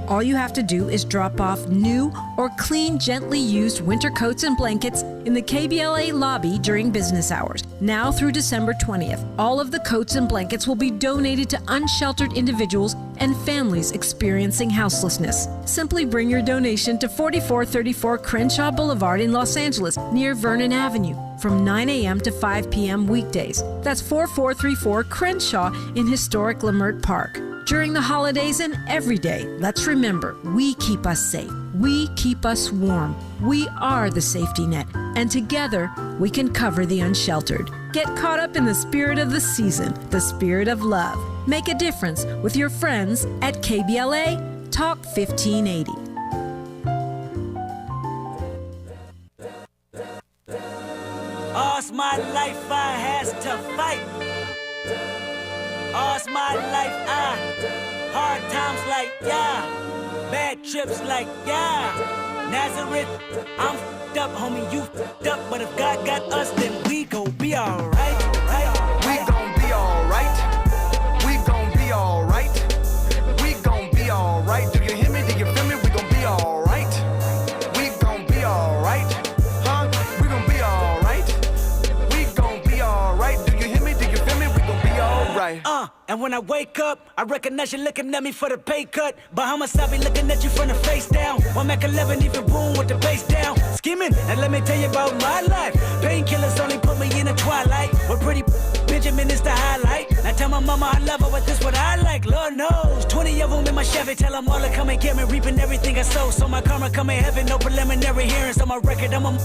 All you have to do is drop off new or clean, gently used winter coats and blankets in the KBLA lobby during business hours. Now through December 20th, all of the coats and blankets will be donated to unsheltered individuals and families experiencing houselessness. Simply bring your donation to 4434 Crenshaw Boulevard in Los Angeles, near Vernon Avenue, from 9 a.m. to 5 p.m. weekdays. That's 4434 Crenshaw in historic Leimert Park. During the holidays and every day, let's remember, we keep us safe. We keep us warm. We are the safety net, and together we can cover the unsheltered. Get caught up in the spirit of the season, the spirit of love. Make a difference with your friends at KBLA Talk 1580. All's my life I has to fight. All's my life hard times like bad trips like Nazareth, I'm f***ed up, homie, you f***ed up, but if God got us, then we gon' be alright. We gon' be alright. We gon' be alright. We gon' be alright. Do you hear me? Do you feel me? We gon' be alright. We gon' be alright. Huh? We gon' be alright. We gon' be alright. Do you hear me? Do you feel me? We gon' be alright. And when I wake up, I recognize you looking at me for the pay cut. Bahamas, I be looking at you from the face down. One Mac 11, even boom with the bass down. Scheming, and let me tell you about my life. Painkillers only put me in the twilight. With pretty Benjamin is the highlight. I tell my mama I love her, but this what I like. Lord knows, 20 of them in my Chevy. Tell them all to come and get me, reaping everything I sow. So my karma come in heaven, no preliminary hearings on my record. I'm a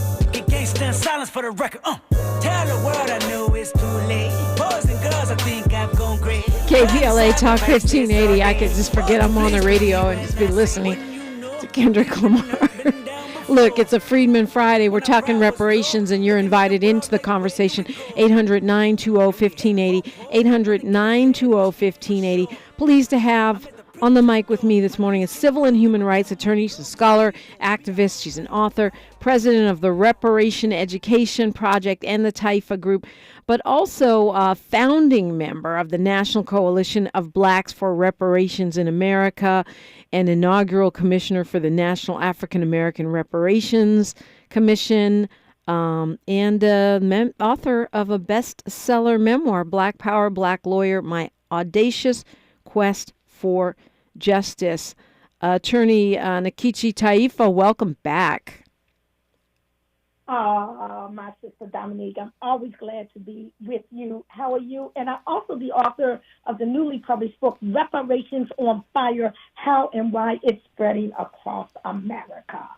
gangster in silence for the record. Tell the world I knew it's too late. Boys and girls, I think I've gone great. KBLA Talk 1580. I could just forget I'm on the radio and just be listening to Kendrick Lamar. Look, it's a Freedmen Friday. We're talking reparations, and you're invited into the conversation. 800-920-1580. 800-920-1580. Pleased to have on the mic with me this morning is civil and human rights attorney. She's a scholar, activist. She's an author, president of the Reparation Education Project and the Taifa Group, but also a founding member of the National Coalition of Blacks for Reparations in America, and inaugural commissioner for the National African American Reparations Commission, and author of a bestseller memoir, Black Power, Black Lawyer, My Audacious Quest for Justice. Attorney Nkechi Taifa, welcome back. My sister Dominique, I'm always glad to be with you. How are you? And I'm also the author of the newly published book, Reparations on Fire, How and Why It's Spreading Across America.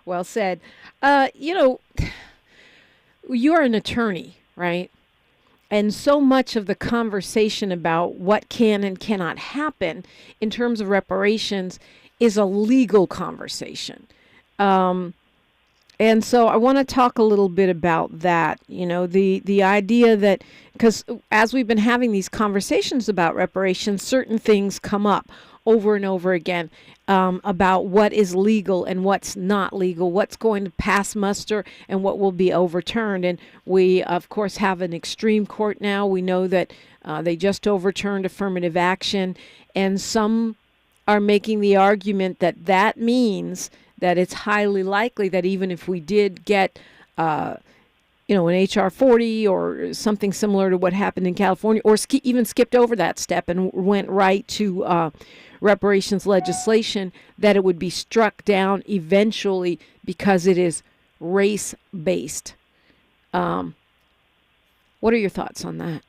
Well said. You're an attorney, right? And so much of the conversation about what can and cannot happen in terms of reparations is a legal conversation. And so I want to talk a little bit about that, the idea that, because as we've been having these conversations about reparations, certain things come up over and over again about what is legal and what's not legal, what's going to pass muster and what will be overturned. And we, of course, have an extreme court now. We know that they just overturned affirmative action, and some are making the argument that that means that it's highly likely that even if we did get, an HR 40 or something similar to what happened in California, or even skipped over that step and went right to reparations legislation, that it would be struck down eventually because it is race-based. What are your thoughts on that?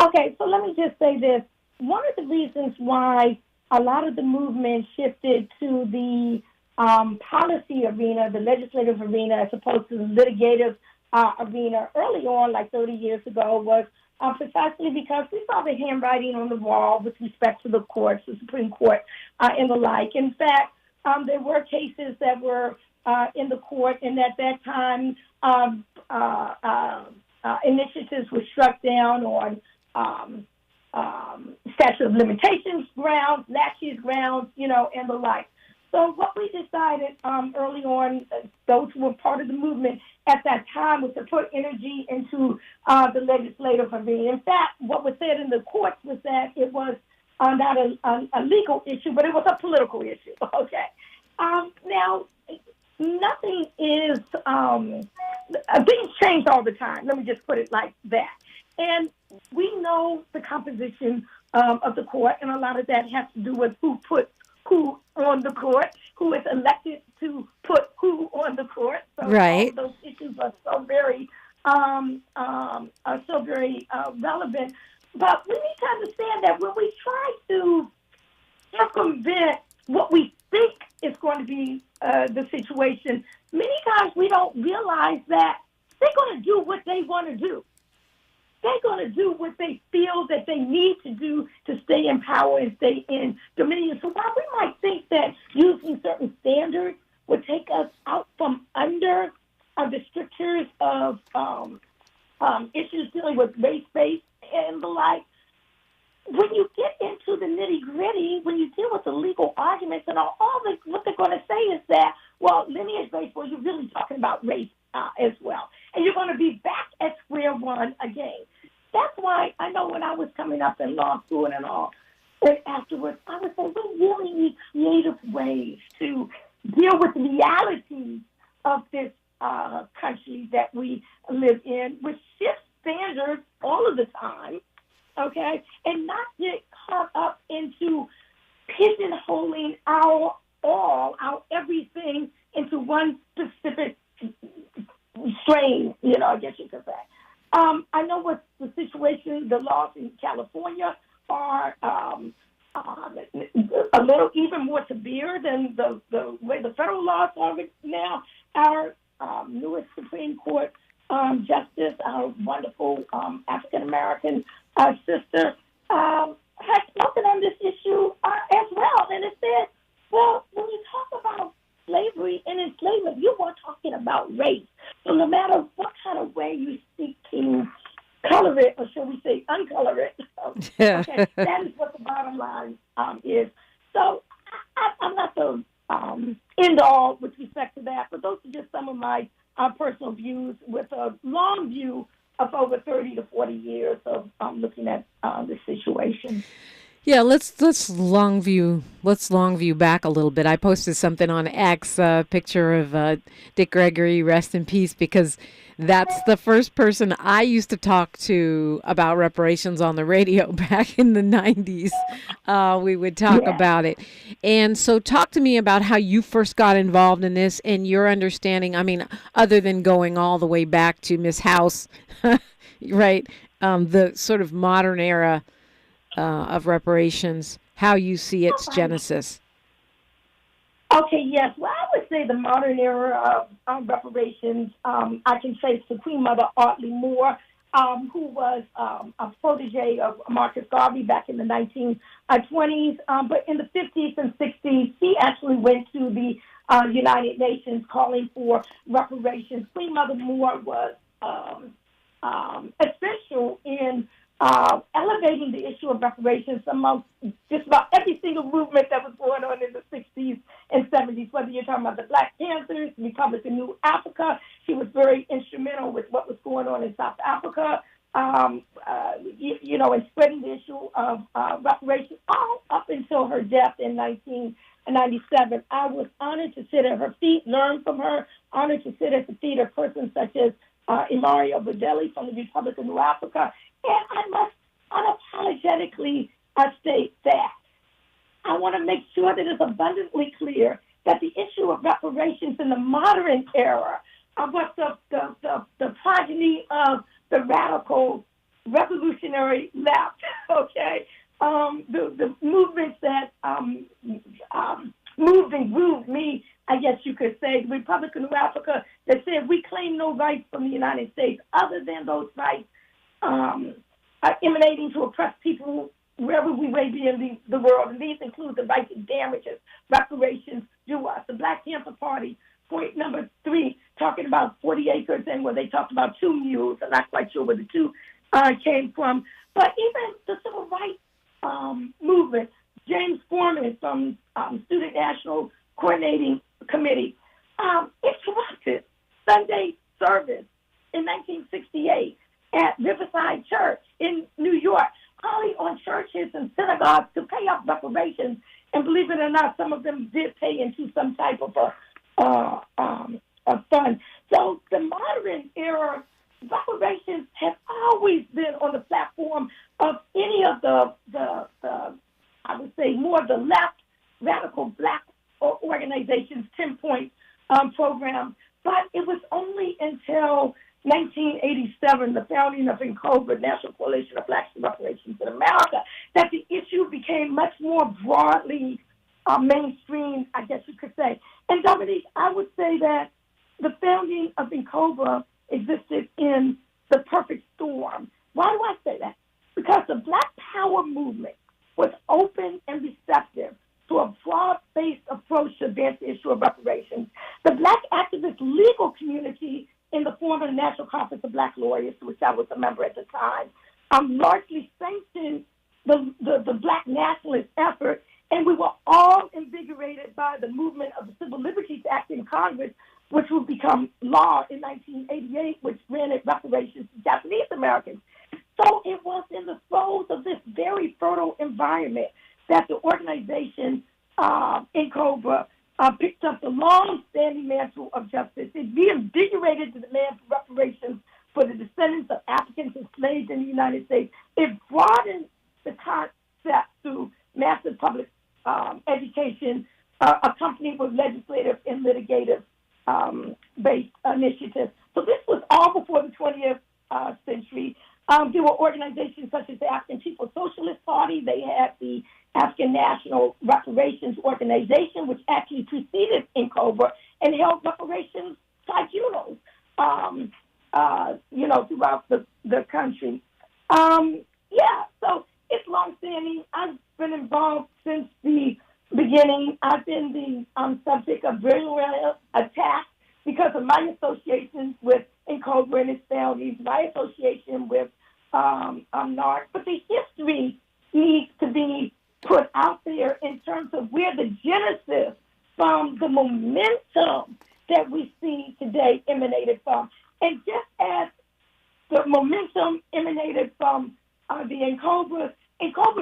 Okay, so let me just say this. One of the reasons why a lot of the movement shifted to the policy arena, the legislative arena, as opposed to the litigative arena early on, like 30 years ago, was precisely because we saw the handwriting on the wall with respect to the courts, the Supreme Court, and the like. In fact, there were cases that were in the court, and at that time, initiatives were struck down on statute of limitations grounds, laches grounds, and the like. So what we decided early on, those who were part of the movement at that time, was to put energy into the legislative arena. In fact, what was said in the courts was that it was not a legal issue, but it was a political issue. Okay. Now, nothing is, things change all the time. Let me just put it like that. And we know the composition of the court, and a lot of that has to do with who put who on the court, who is elected to put who on the court. So right. all of those issues are so very relevant. But we need to understand that when we try to circumvent what we think is going to be the situation, many times we don't realize that they're going to do what they want to do. They're going to do what they feel that they need to do to stay in power and stay in dominion. So while we might think that using certain standards would take us out from under the strictures of issues dealing with race-based and the like, when you get into the nitty-gritty, when you deal with the legal arguments and what they're going to say is that, well, lineage-based, well, you're really talking about race as well. And you're going to be back at square one again. That's why I know when I was coming up in law school and all, and afterwards, I would say we really need creative ways to deal with the realities of this country that we live in, which shifts standards all of the time, okay, and not get caught up into pigeonholing our everything into one specific strain, I guess you could say. I know what the situation, the laws in California are a little even more severe than the way the federal laws are now. Our newest Supreme Court justice, our wonderful African-American sister, has spoken on this issue as well. And it said, well, when you talk about slavery and enslavement, you were talking about race. So no matter what kind of way you seek to color it, or shall we say uncolor it, okay, that is what the bottom line is. So I'm not the end all with respect to that, but those are just some of my personal views with a long view of over 30 to 40 years of looking at the situation. Yeah, let's long view back a little bit. I posted something on X, a picture of Dick Gregory, rest in peace, because that's the first person I used to talk to about reparations on the radio back in the 90s. We would talk about it. And so talk to me about how you first got involved in this and your understanding, I mean, other than going all the way back to Miss House, right, the sort of modern era of reparations, how you see its genesis. Okay, yes. Well, I would say the modern era of reparations, I can trace to Queen Mother Audley Moore, who was a protege of Marcus Garvey back in the 1920s. But in the 50s and 60s, he actually went to the United Nations calling for reparations. Queen Mother Moore was essential in elevating the issue of reparations amongst just about every single movement that was going on in the 60s and 70s, whether you're talking about the Black Panthers, Republic of New Africa. She was very instrumental with what was going on in South Africa, and spreading the issue of reparations all up until her death in 1997. I was honored to sit at her feet, learn from her, honored to sit at the feet of persons such as Ilario Badeli from the Republic of New Africa. And I must unapologetically state that I want to make sure that it's abundantly clear that the issue of reparations in the modern era of what the progeny of the radical revolutionary left, okay, the movements that moved and grooved me, I guess you could say, the Republic of New Africa that said we claim no rights from the United States other than those rights emanating to oppress people wherever we may be in the world. And these include the right to damages, reparations due us. The Black Panther Party, point number 3, talking about 40 acres, and where they talked about 2 mules. I'm not quite sure where the 2 came from. But even the civil rights movement, James Foreman from Student National Coordinating Committee, interrupted Sunday service in 1968 at Riverside Church in New York, calling on churches and synagogues to pay up reparations. And believe it or not, some of them did pay into some type of a fund. So the modern era reparations have always been on the platform of any of the I would say more of the left radical black organizations 10-point programs. But it was only until 1987, the founding of NCOBRA, National Coalition of Blacks and Reparations in America, that the issue became much more broadly mainstream, I guess you could say. And Dominique, I would say that the founding of NCOBRA existed in the perfect storm. Why do I say that? Because the Black Power movement was open and receptive to a broad-based approach to advance the issue of reparations. The Black activist legal community in the form of the National Conference of Black Lawyers, which I was a member at the time, largely sanctioned the Black nationalist effort, and we were all invigorated by the movement of the Civil Liberties Act in Congress, which would become law in 1988, which granted reparations to Japanese Americans. So it was in the throes of this very fertile environment that the organization NCOBRA picked up the long-standing mantle of justice. It reinvigorated the demand for reparations for the descendants of Africans enslaved in the United States. It broadened the concept through massive public education, accompanied with legislative and litigative-based initiatives. So this was all before the 20th century. There were organizations such as the African People's Socialist Party. They had the African National Reparations Organization, which actually preceded NCOBRA and held reparations tribunals, throughout the country. So it's longstanding. I've been involved since the beginning. I've been the subject of virulent attacks because of my associations with NCOBRA and its foundings, my association with NARC. But the history needs to be put out there in terms of where the genesis from the momentum that we see today emanated from. And just as the momentum emanated from the NCOBRA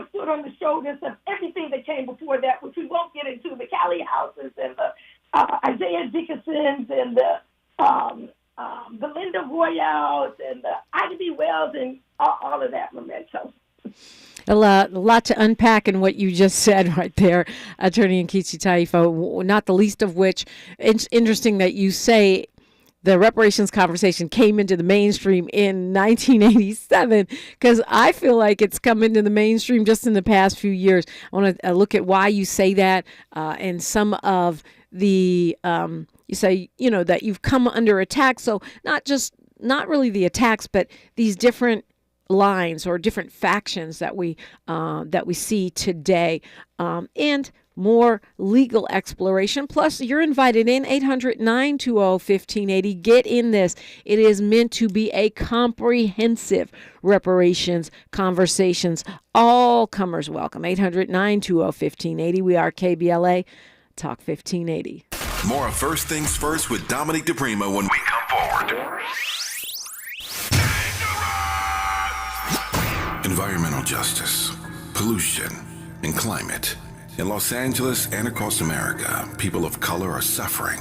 stood on the shoulders of everything that came before that, which we won't get into, the Callie Houses and the Isaiah Dickinsons and the Linda Royals and the Ida B. Wells and all of that momentum. A lot to unpack in what you just said right there, Attorney Nkechi Taifa, not the least of which, it's interesting that you say the reparations conversation came into the mainstream in 1987, because I feel like it's come into the mainstream just in the past few years. I want to look at why you say that and some of the, you say, that you've come under attack. So not really the attacks, but these different lines or different factions that we see today, and more legal exploration. Plus, you're invited in 800-920-1580. Get in this. It is meant to be a comprehensive reparations conversations. All comers welcome. 800-920-1580. We are KBLA Talk 1580. More of First Things First with Dominique DePrima when we come forward. Environmental justice, pollution, and climate. In Los Angeles and across America, people of color are suffering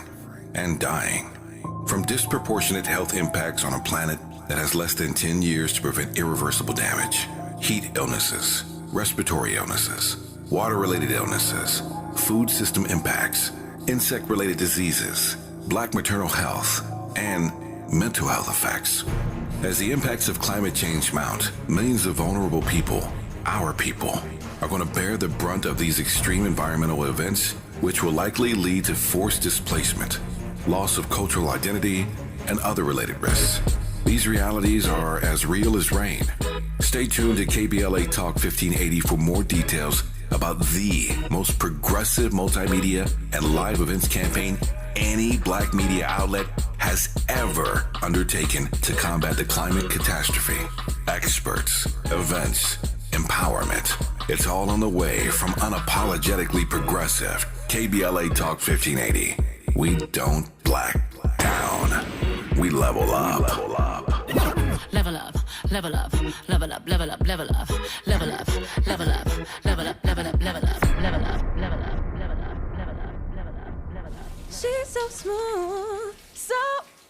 and dying from disproportionate health impacts on a planet that has less than 10 years to prevent irreversible damage. Heat illnesses, respiratory illnesses, water-related illnesses, food system impacts, insect-related diseases, Black maternal health, and mental health effects. As the impacts of climate change mount, millions of vulnerable people, our people, are going to bear the brunt of these extreme environmental events, which will likely lead to forced displacement, loss of cultural identity, and other related risks. These realities are as real as rain. Stay tuned to KBLA Talk 1580 for more details about the most progressive multimedia and live events campaign any Black media outlet has ever undertaken to combat the climate catastrophe. Experts, events, empowerment. It's all on the way from unapologetically progressive KBLA Talk 1580. We don't black down. We level up. Level up, level up, level up, level up, level up, level up, level up, level up, level up, level up, level up, level up, level up, level up, level up, level up. She's so smooth, so...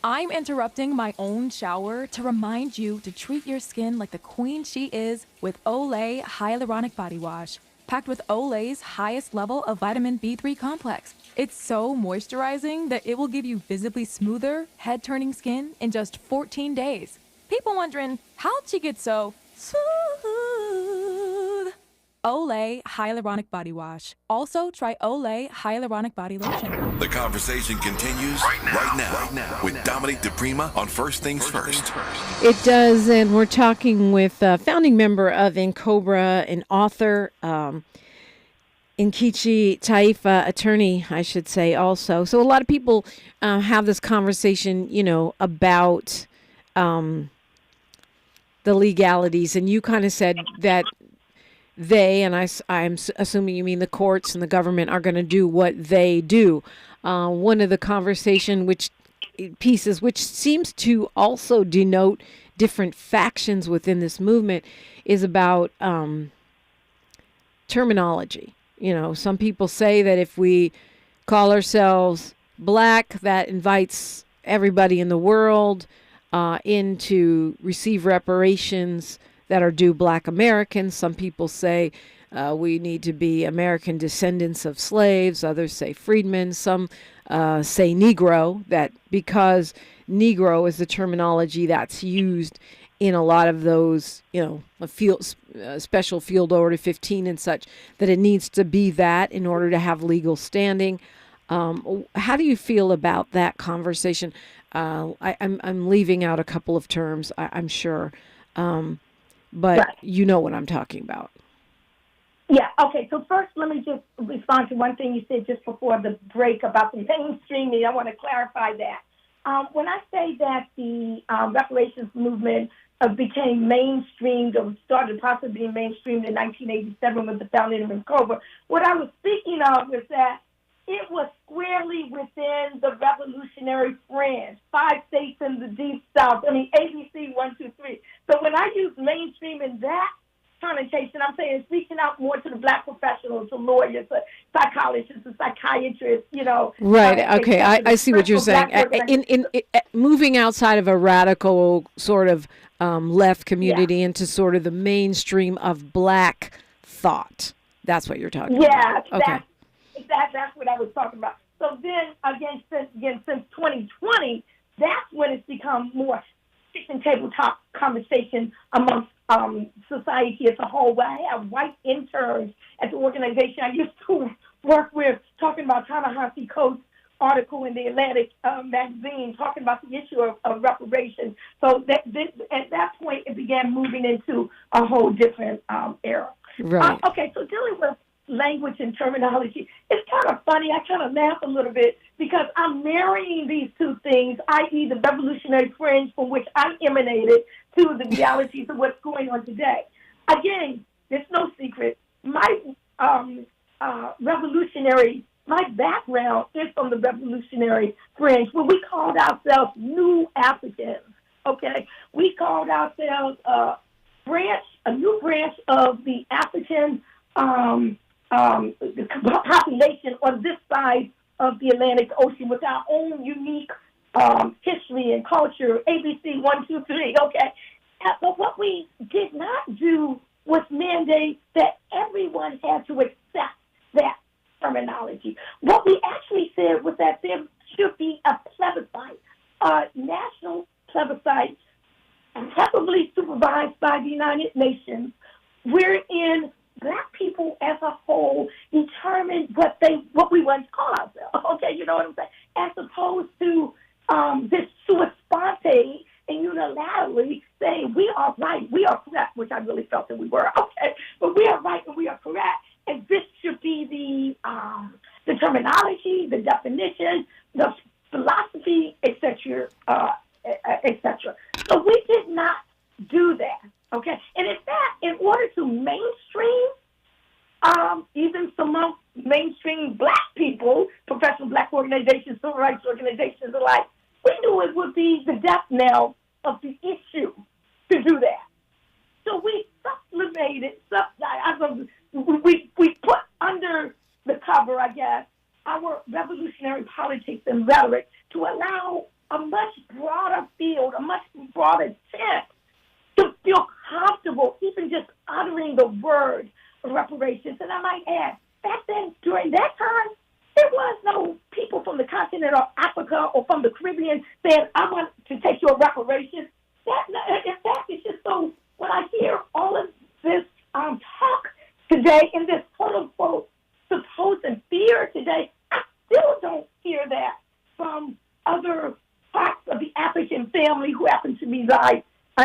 I'm interrupting my own shower to remind you to treat your skin like the queen she is with Olay Hyaluronic Body Wash, packed with Olay's highest level of vitamin B3 complex. It's so moisturizing that it will give you visibly smoother, head-turning skin in just 14 days. People wondering, how'd she get so smooth? Olay Hyaluronic Body Wash. Also, try Olay Hyaluronic Body Lotion. The conversation continues right now with Dominique DePrima on First Things First. It does, and we're talking with a founding member of NCOBRA, an author, Nkechi Taifa, attorney, I should say, also. So a lot of people have this conversation, about the legalities, and you kind of said that they, and I'm assuming you mean the courts and the government, are going to do what they do. One of the conversation pieces, which seems to also denote different factions within this movement, is about terminology. Some people say that if we call ourselves black, that invites everybody in the world in to receive reparations that are due black Americans. Some people say we need to be American descendants of slaves. Others say freedmen. Some say Negro, that because Negro is the terminology that's used in a lot of those, special field order 15 and such, that it needs to be that in order to have legal standing. How do you feel about that conversation? I'm leaving out a couple of terms, I'm sure. But right. You know what I'm talking about. Yeah, okay. So first, let me just respond to one thing you said just before the break about the mainstreaming. I want to clarify that. When I say that the reparations movement became mainstreamed or started possibly being mainstreamed in 1987 with the founding of NCOBRA, what I was speaking of was that it was squarely within the revolutionary fringe, 5 states in the Deep South. ABC 1, 2, 3. So when I use mainstream in that connotation, I'm saying it's reaching out more to the black professionals, to lawyers, to psychologists, to psychiatrists, Right. Okay. I see what you're saying. In moving outside of a radical sort of left community into sort of the mainstream of black thought. That's what you're talking about. Okay. That's what I was talking about. So then, since 2020, that's when it's become more kitchen tabletop conversation amongst society as a whole. Where I have white interns at the organization I used to work with talking about Ta-Nehisi Coates' article in the Atlantic magazine talking about the issue of reparations. So at that point, it began moving into a whole different era. Right. Okay, so dealing with language and terminology, it's kind of funny. I kind of laugh a little bit because I'm marrying these two things, i.e. the revolutionary fringe from which I emanated, to the realities of what's going on today. Again, there's no secret. My my background is from the revolutionary fringe, where we called ourselves New Africans, okay? We called ourselves a new branch of the African the population on this side of the Atlantic Ocean with our own unique history and culture, ABC 1, 2, 3, okay? But what we did not do was mandate that everyone had to accept that terminology. What we actually said was that there should be a plebiscite, a national plebiscite, heavily supervised by the United Nations, wherein black people as a whole determine what we want to call ourselves. Okay, you know what I'm saying? As opposed to this sua sponte and unilaterally saying we are right, we are correct, which I really felt that we were, okay, but we are right and we are correct, and this should be the terminology, the definition, the philosophy, etc., etc. So we did not do that, okay? And in fact, in order to mainstream, even some mainstream black people, professional black organizations, civil rights organizations alike, we knew it would be the death knell of the issue to do that. So we sublimated, we put under the cover, I guess, our revolutionary politics and rhetoric to allow a much broader field, a much broader tent to feel comfortable even just uttering the word reparations. And I might add, back then, during that time, there was no people from the continent of Africa or from the Caribbean saying, I want to take your reparations. In fact, it's just so, when I hear all of this talk today in this quote-unquote supposed fear today, I still don't hear that from other parts of the African family who happen to reside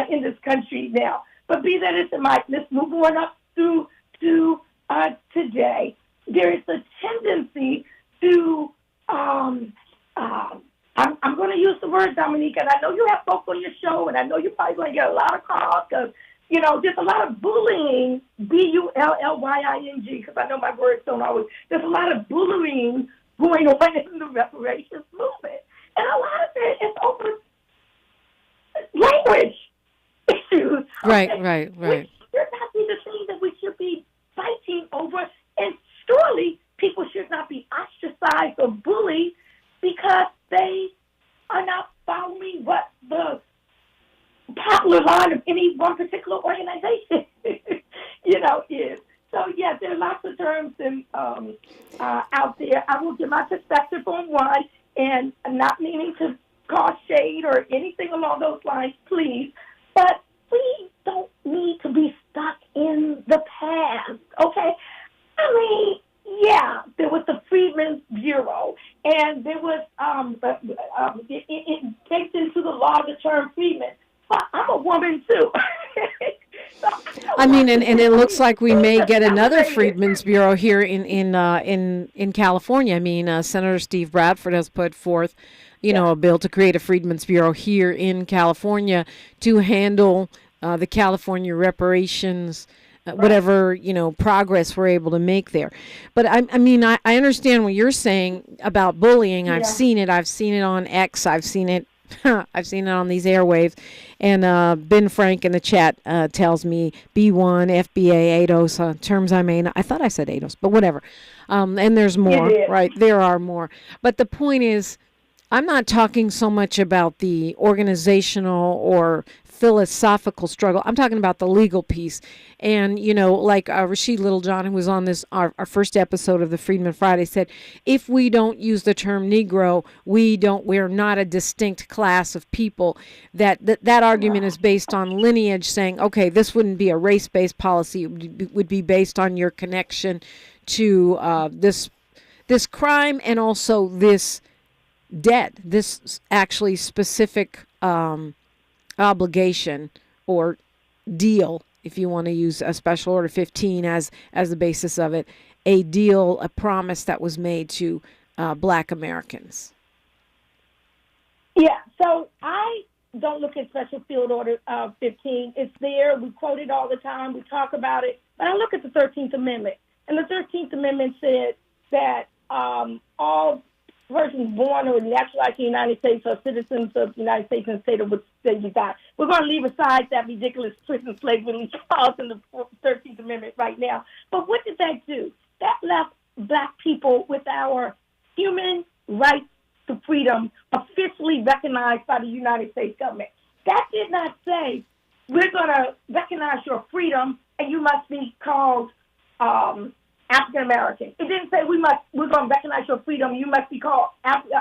in this country now. But be that as it might, let's move on up through to today. There is a tendency to, I'm going to use the word, Dominique, and I know you have folks on your show, and I know you're probably going to get a lot of calls because, there's a lot of bullying, bullying, because I know my words don't always, there's a lot of bullying going on in the reparations movement. And a lot of it is over language issues. Right. Which should not be the thing that we should be fighting over. And surely people should not be ostracized or bullied because they are not following what the popular line of any one particular organization, is. So, yes, there are lots of terms out there. I will give my perspective on one, and I'm not meaning to cause shade or anything along those lines, please. But we don't need to be stuck in the past, okay? I mean, yeah, there was the Freedmen's Bureau, and there was it baked into the law the term freedmen. But I'm a woman too. I mean, and it looks like we may get another Freedmen's Bureau here in California. I mean, Senator Steve Bradford has put forth, a bill to create a Freedmen's Bureau here in California to handle the California reparations, whatever, progress we're able to make there. But I mean, I understand what you're saying about bullying. I've seen it. I've seen it on X. I've seen it on these airwaves. And Ben Frank in the chat tells me B1, FBA, ADOS, terms I thought I said ADOS, but whatever. And there's more, right? There are more. But the point is, I'm not talking so much about the organizational or philosophical struggle. I'm talking about the legal piece. And, like Rashid Littlejohn, who was on this, our first episode of the Freedmen Friday, said, if we don't use the term Negro, we're not a distinct class of people. That argument is based on lineage, saying, okay, this wouldn't be a race-based policy. It would be based on your connection to this crime and also this debt, this actually specific obligation or deal, if you want to use a Special Order 15 as the basis of it, a deal, a promise that was made to Black Americans. Yeah, so I don't look at Special Field Order 15. It's there. We quote it all the time. We talk about it. But I look at the 13th Amendment. And the 13th Amendment said that all persons born or naturalized in the United States are citizens of the United States and the state of which they reside. We're going to leave aside that ridiculous prison slavery clause in the 13th Amendment right now. But what did that do? That left Black people with our human rights to freedom officially recognized by the United States government. That did not say, we're going to recognize your freedom and you must be called African American. It didn't say we're going to recognize your freedom. You must be called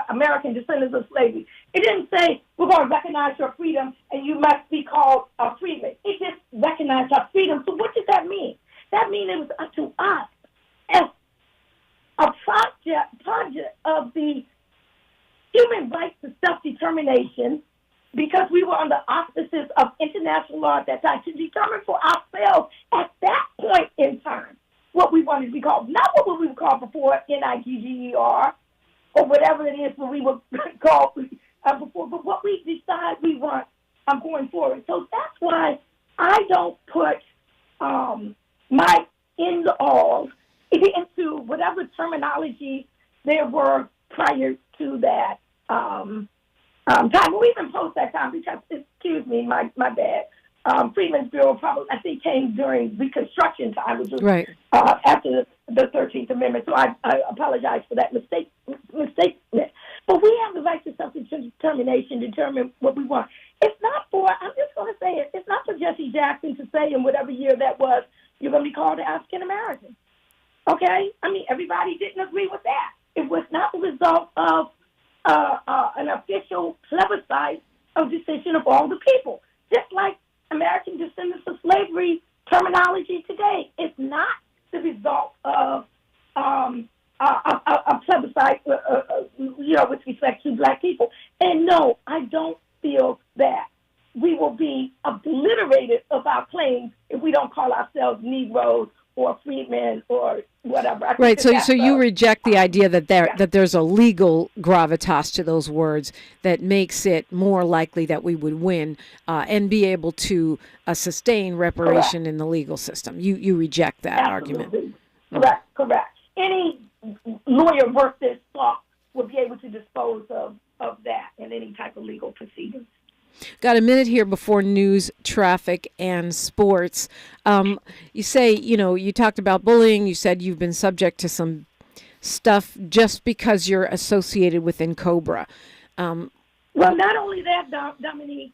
American descendants of slavery. It didn't say we're going to recognize your freedom and you must be called a freedman. It just recognized our freedom. So what does that mean? That means it was up to us as a project of the human rights to self-determination, because we were under auspices of international law at that time, to determine for ourselves at that point in time what we wanted to be called. Not what we were called before, NIGGER, or whatever it is what we were called before, but what we decide we want going forward. So that's why I don't put my end-all into whatever terminology there were prior to that time. We'll even post that time because, excuse me, my bad. Freedmen's Bureau probably, I think, came during Reconstruction time, which was Right. After the 13th Amendment. So I apologize for that mistake. But we have the right to self-determination, determine what we want. It's not for, I'm just going to say it, it's not for Jesse Jackson to say in whatever year that was, you're going to be called an African American. Okay? I mean, everybody didn't agree with that. It was not the result of an official plebiscite of decision of all the people. Just like American descendants of slavery terminology today, it's not the result of a plebiscite, with respect to black people. And no, I don't feel that we will be obliterated of our claims if we don't call ourselves Negroes or freedmen or whatever. Right. So you reject the idea that there's a legal gravitas to those words that makes it more likely that we would win and be able to sustain reparation in the legal system. You reject that argument. Correct. Any lawyer worth his salt will be able to dispose of that in any type of legal proceedings. Got a minute here before news, traffic, and sports. You say, you talked about bullying. You said you've been subject to some stuff just because you're associated with NCOBRA. Well, not only that, Dominique,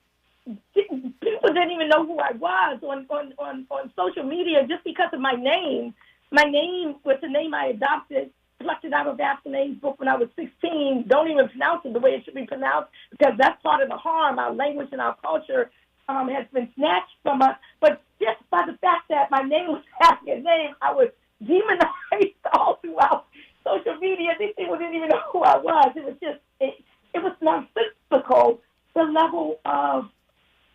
people didn't even know who I was on social media just because of my name. My name was the name I adopted, plucked it out of Vasconet's book when I was 16. Don't even pronounce it the way it should be pronounced because that's part of the harm. Our language and our culture has been snatched from us. But just by the fact that my name was Vasconet's name, I was demonized all throughout social media. These people didn't even know who I was. It was just, it was nonsensical, the level of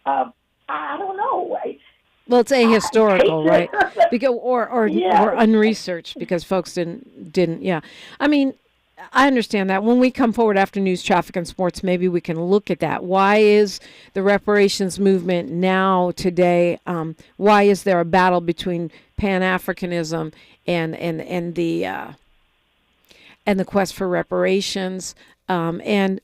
I don't know, right? Well, it's ahistorical, right? Because or unresearched because folks didn't. Yeah, I mean, I understand that. When we come forward after news, traffic, and sports, maybe we can look at that. Why is the reparations movement now today? Why is there a battle between Pan-Africanism and the quest for reparations? And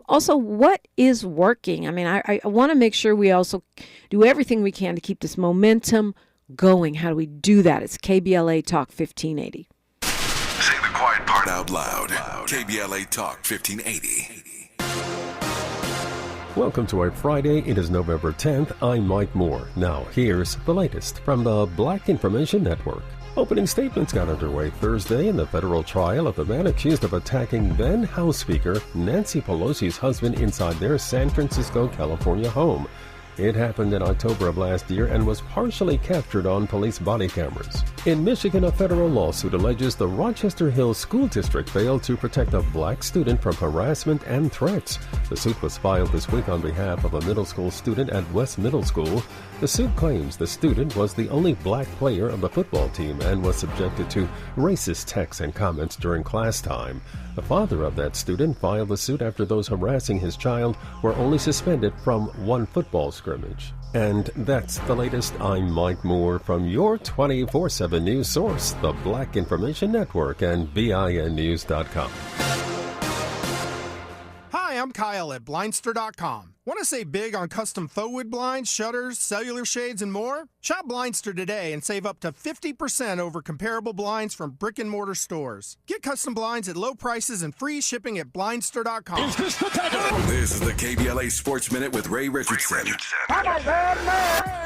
also what is working? I mean, I want to make sure we also do everything we can to keep this momentum going. How do we do that? It's KBLA Talk 1580. Say the quiet part out loud. KBLA Talk 1580. Welcome to our Friday. It is November 10th. I'm Mike Moore. Now, here's the latest from the Black Information Network. Opening statements got underway Thursday in the federal trial of the man accused of attacking then House Speaker Nancy Pelosi's husband inside their San Francisco, California home. It happened in October of last year and was partially captured on police body cameras. In Michigan, a federal lawsuit alleges the Rochester Hills School District failed to protect a black student from harassment and threats. The suit was filed this week on behalf of a middle school student at West Middle School. The suit claims the student was the only black player of the football team and was subjected to racist texts and comments during class time. The father of that student filed the suit after those harassing his child were only suspended from one football scrimmage. And that's the latest. I'm Mike Moore from your 24/7 news source, the Black Information Network and BINnews.com. Hi, I'm Kyle at Blindster.com. Want to save big on custom faux wood blinds, shutters, cellular shades, and more? Shop Blindster today and save up to 50% over comparable blinds from brick-and-mortar stores. Get custom blinds at low prices and free shipping at Blindster.com. This is the KBLA Sports Minute with Ray Richardson.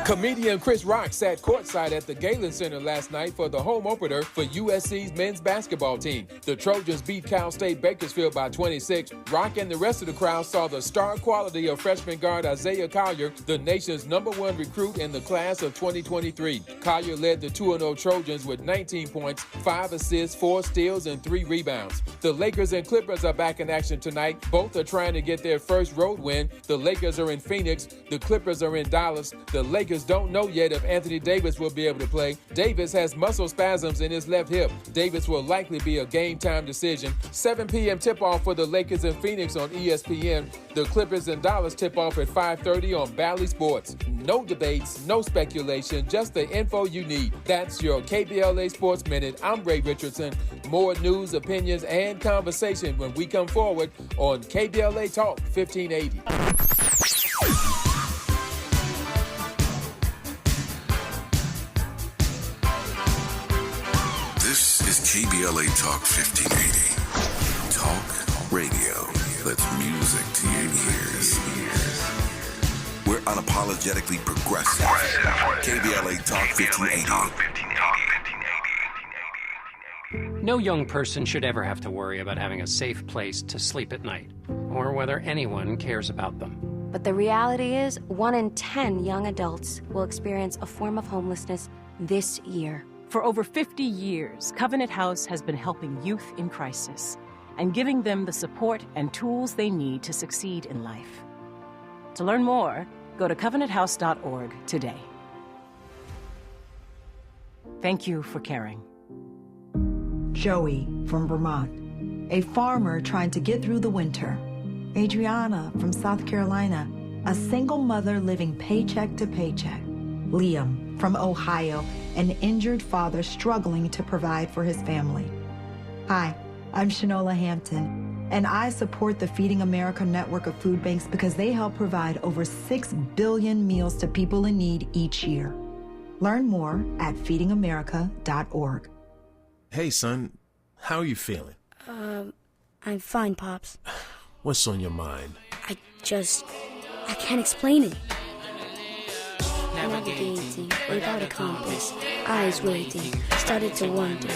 Comedian Chris Rock sat courtside at the Galen Center last night for the home opener for USC's men's basketball team. The Trojans beat Cal State Bakersfield by 26. Rock and the rest of the crowd saw the star quality of freshman guard Isaiah Collier, the nation's #1 recruit in the class of 2023. Collier led the 2-0 Trojans with 19 points, 5 assists, 4 steals, and 3 rebounds. The Lakers and Clippers are back in action tonight. Both are trying to get their first road win. The Lakers are in Phoenix. The Clippers are in Dallas. The Lakers don't know yet if Anthony Davis will be able to play. Davis has muscle spasms in his left hip. Davis will likely be a game-time decision. 7 p.m. tip-off for the Lakers in Phoenix on ESPN. The Clippers in Dallas tip off at 5:30 on Bally Sports. No debates, no speculation, just the info you need. That's your KBLA Sports Minute. I'm Ray Richardson. More news, opinions, and conversation when we come forward on KBLA Talk 1580. KBLA Talk 1580. Talk radio that's music to your ears. We're unapologetically progressive. KBLA Talk 1580. No young person should ever have to worry about having a safe place to sleep at night, or whether anyone cares about them. But the reality is, 1 in 10 young adults will experience a form of homelessness this year. For over 50 years, Covenant House has been helping youth in crisis and giving them the support and tools they need to succeed in life. To learn more, go to covenanthouse.org today. Thank you for caring. Joey from Vermont, a farmer trying to get through the winter. Adriana from South Carolina, a single mother living paycheck to paycheck. Liam from Ohio, an injured father struggling to provide for his family. Hi, I'm Shanola Hampton, and I support the Feeding America network of food banks because they help provide over 6 billion meals to people in need each year. Learn more at feedingamerica.org. Hey, son, how are you feeling? I'm fine, Pops. What's on your mind? I can't explain it. Navigating without a compass, eyes waiting, started to wonder.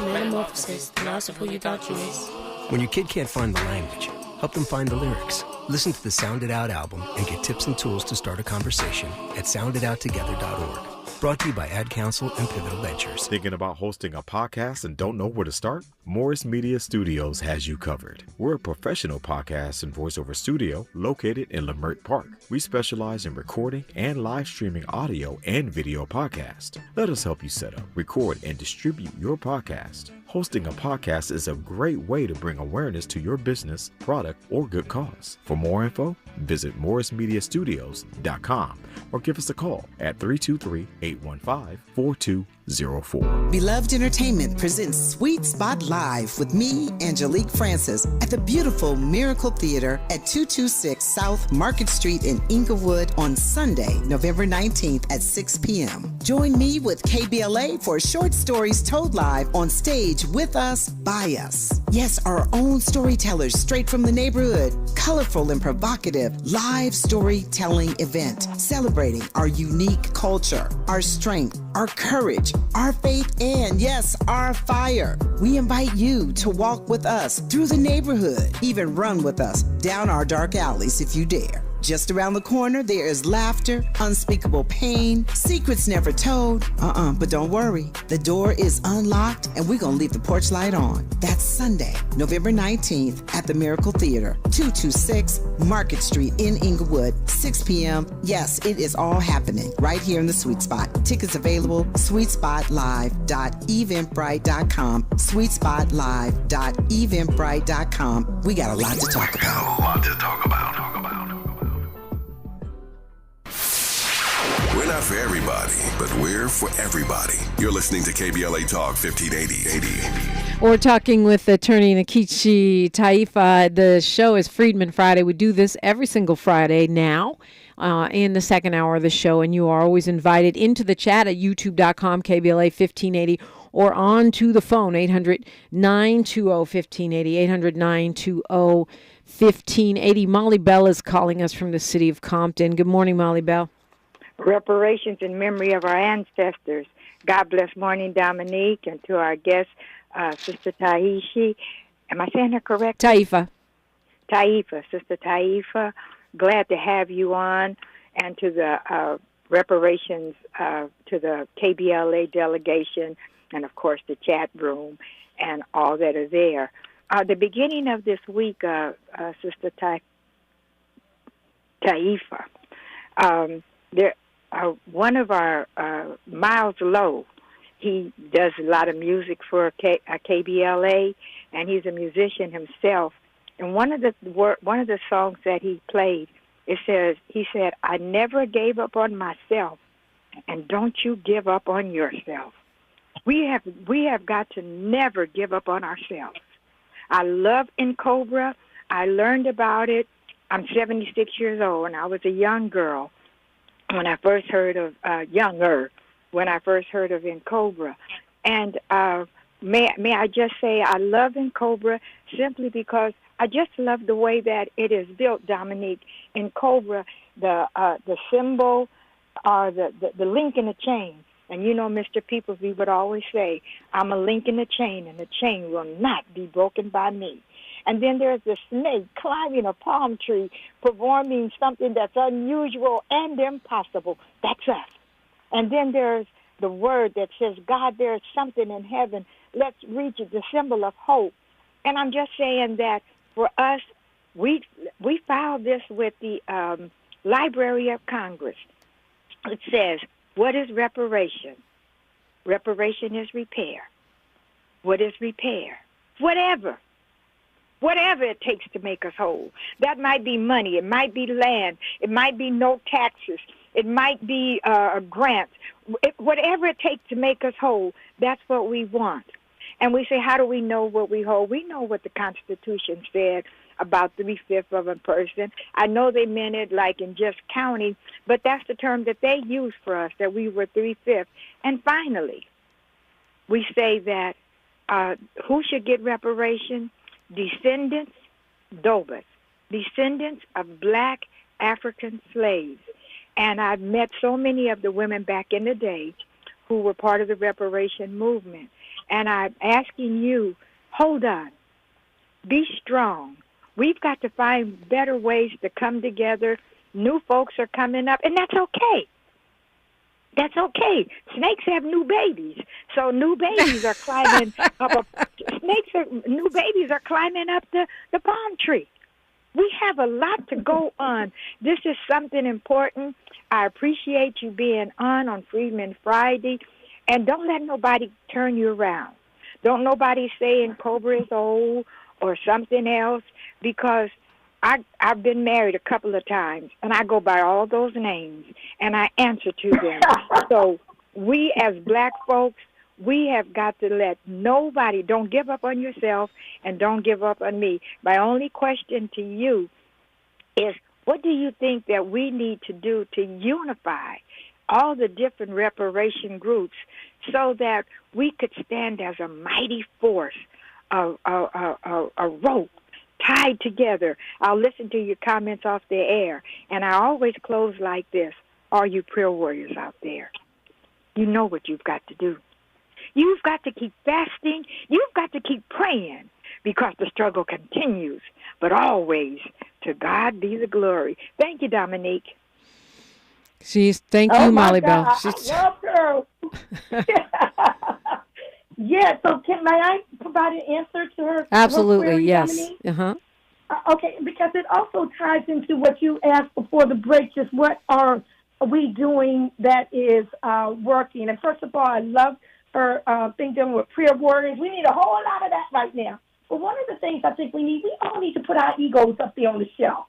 Metamorphosis, the loss of who you thought you is. When your kid can't find the language, help them find the lyrics. Listen to the Sound It Out album and get tips and tools to start a conversation at sounditouttogether.org. Brought to you by Ad Council and Pivotal Ventures. Thinking about hosting a podcast and don't know where to start? Morris Media Studios has you covered. We're a professional podcast and voiceover studio located in Leimert Park. We specialize in recording and live streaming audio and video podcasts. Let us help you set up, record, and distribute your podcast. Hosting a podcast is a great way to bring awareness to your business, product, or good cause. For more info, visit morrismediastudios.com or give us a call at 323-815-4204. Beloved Entertainment presents Sweet Spot Live with me, Angelique Francis, at the beautiful Miracle Theater at 226 South Market Street in Inglewood on Sunday, November 19th at 6 p.m. Join me with KBLA for short stories told live on stage with us, by us. Yes, our own storytellers straight from the neighborhood. Colorful and provocative live storytelling event celebrating our unique culture, our strength, our courage, our faith, and yes, our fire. We invite you to walk with us through the neighborhood, even run with us down our dark alleys if you dare. Just around the corner, there is laughter, unspeakable pain, secrets never told. But don't worry. The door is unlocked, and we're going to leave the porch light on. That's Sunday, November 19th at the Miracle Theater, 226 Market Street in Inglewood, 6 p.m. Yes, it is all happening right here in the Sweet Spot. Tickets available, sweetspotlive.eventbrite.com, sweetspotlive.eventbrite.com. We got a lot to talk about. We're not for everybody, but we're for everybody. You're listening to KBLA Talk 1580. We're talking with attorney Nkechi Taifa. The show is Freedmen Friday. We do this every single Friday now in the second hour of the show, and you are always invited into the chat at youtube.com, KBLA 1580, or on to the phone, 800-920-1580, 800-920-1580. Molly Bell is calling us from the city of Compton. Good morning, Molly Bell. Reparations in memory of our ancestors. God bless Morning Dominique, and to our guest, Sister Taishi. Am I saying her correct? Taifa, Sister Taifa. Glad to have you on, and to the reparations, to the KBLA delegation, and of course the chat room, and all that are there. The beginning of this week, Sister Taifa, one of our Miles Lowe, he does a lot of music for KBLA, and he's a musician himself. And one of the songs that he played, he said, "I never gave up on myself, and don't you give up on yourself." We have got to never give up on ourselves. I love NCOBRA. I learned about it. I'm 76 years old, and I was a young girl when I first heard of when I first heard of NCOBRA. And may I just say I love NCOBRA simply because I just love the way that it is built, Dominique. NCOBRA, the symbol, the link in the chain. And you know, Mr. Peoples, we would always say, I'm a link in the chain, and the chain will not be broken by me. And then there's the snake climbing a palm tree, performing something that's unusual and impossible. That's us. And then there's the word that says, God, there's something in heaven. Let's reach it, the symbol of hope. And I'm just saying that for us, we filed this with the Library of Congress. It says, what is reparation? Reparation is repair. What is repair? Whatever it takes to make us whole. That might be money. It might be land. It might be no taxes. It might be a grant. Whatever it takes to make us whole, that's what we want. And we say, how do we know what we hold? We know what the Constitution said about 3/5 of a person. I know they meant it like in just counting, but that's the term that they used for us, that we were 3/5. And finally, we say that who should get reparation? Descendants, Dobas, descendants of black African slaves. And I've met so many of the women back in the day who were part of the reparation movement. And I'm asking you, hold on, be strong. We've got to find better ways to come together. New folks are coming up, and that's okay. That's okay. Snakes have new babies, so new babies are climbing up. New babies are climbing up the palm tree. We have a lot to go on. This is something important. I appreciate you being on Freedmen Friday, and don't let nobody turn you around. Don't nobody say NCOBRA is old or something else, because I've been married a couple of times, and I go by all those names, and I answer to them. So we as black folks, we have got to let nobody, don't give up on yourself, and don't give up on me. My only question to you is, what do you think that we need to do to unify all the different reparation groups so that we could stand as a mighty force, a rope, tied together? I'll listen to your comments off the air, and I always close like this. All you prayer warriors out there, you know what you've got to do. You've got to keep fasting. You've got to keep praying, because the struggle continues. But always, to God be the glory. Thank you, Dominique. Thank you, Molly Bell. I love her. Yeah, so may I provide an answer to her? Absolutely, query, yes. Dominique? Okay, because it also ties into what you asked before the break, just what are we doing that is working. And first of all, I love her thing dealing with prayer warriors. We need a whole lot of that right now. But one of the things I think we all need to put our egos up there on the shelf.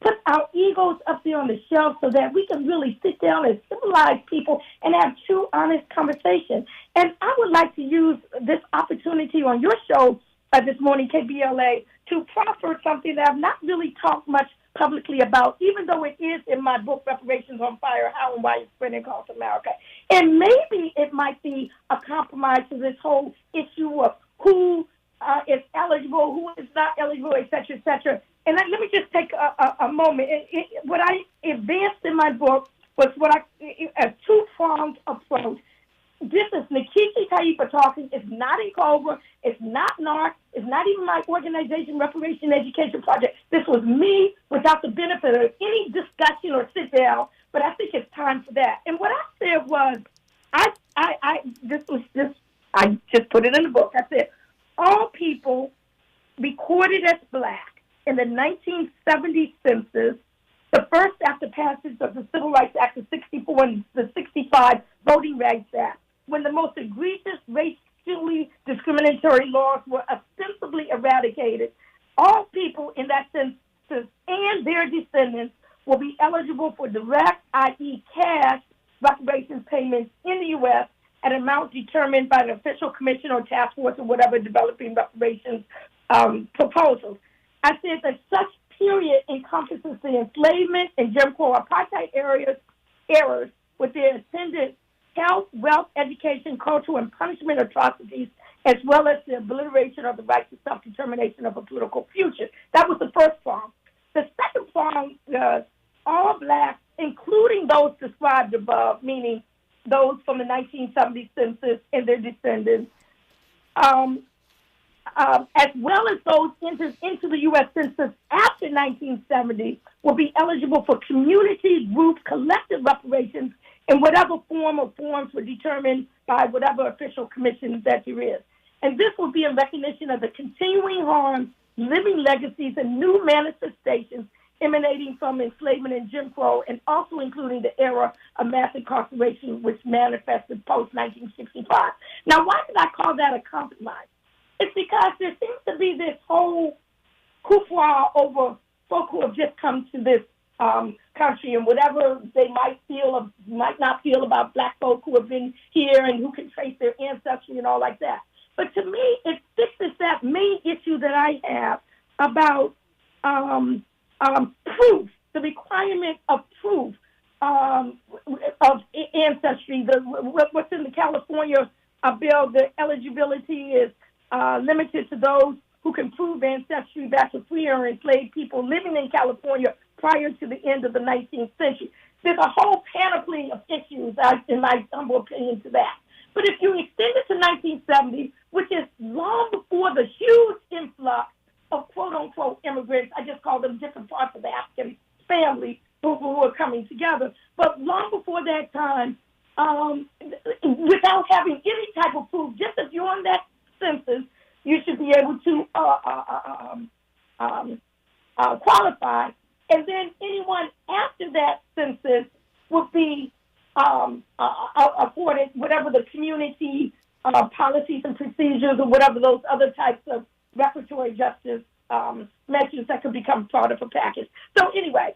Put our egos up there on the shelf so that we can really sit down as civilized people and have true, honest conversation. And I would like to use this opportunity on your show this morning, KBLA, to proffer something that I've not really talked much publicly about, even though it is in my book, Reparations on Fire, How and Why It's Spreading Across America. And maybe it might be a compromise to this whole issue of who is eligible, who is not eligible, et cetera, et cetera. And let me just take a moment. What I advanced in my book was a two-pronged approach. This is Nkechi Taifa talking. It's not NCOBRA. It's not NARC. It's not even my organization, Reparation Education Project. This was me without the benefit of any discussion or sit down, but I think it's time for that. And what I said was, I just put it in the book. I said, all people recorded as black in the 1970 census, the first after passage of the Civil Rights Act of 64 and the 65 Voting Rights Act, when the most egregious racially discriminatory laws were ostensibly eradicated, all people in that census and their descendants will be eligible for direct, i.e. cash, reparations payments in the U.S. at an amount determined by an official commission or task force or whatever developing reparations proposals. I said that such period encompasses the enslavement and Jim Crow apartheid errors with their attendant health, wealth, education, cultural, and punishment atrocities, as well as the obliteration of the right to self-determination of a political future. That was the first prong. The second prong was all blacks, including those described above, meaning those from the 1970 census and their descendants, as well as those entered into the U.S. Census after 1970, will be eligible for community, group, collective reparations in whatever form or forms were determined by whatever official commission that there is. And this will be in recognition of the continuing harms, living legacies, and new manifestations emanating from enslavement and Jim Crow, and also including the era of mass incarceration, which manifested post-1965. Now, why did I call that a compromise? It's because there seems to be this whole hoopla over folk who have just come to this country and whatever they might feel or might not feel about black folk who have been here and who can trace their ancestry and all like that. But to me, it fixes that main issue that I have about proof, the requirement of proof of ancestry. What's in the California bill, the eligibility is limited to those who can prove ancestry back to free or enslaved people living in California prior to the end of the 19th century. There's a whole panoply of issues, in my humble opinion, to that. But if you extend it to 1970, which is long before the huge influx of quote-unquote immigrants, I just call them different parts of the African family who are coming together, but long before that time, without having any type of proof, just if you're on that census, you should be able to qualify. And then anyone after that census would be afforded whatever the community policies and procedures or whatever those other types of reparatory justice measures that could become part of a package. So anyway,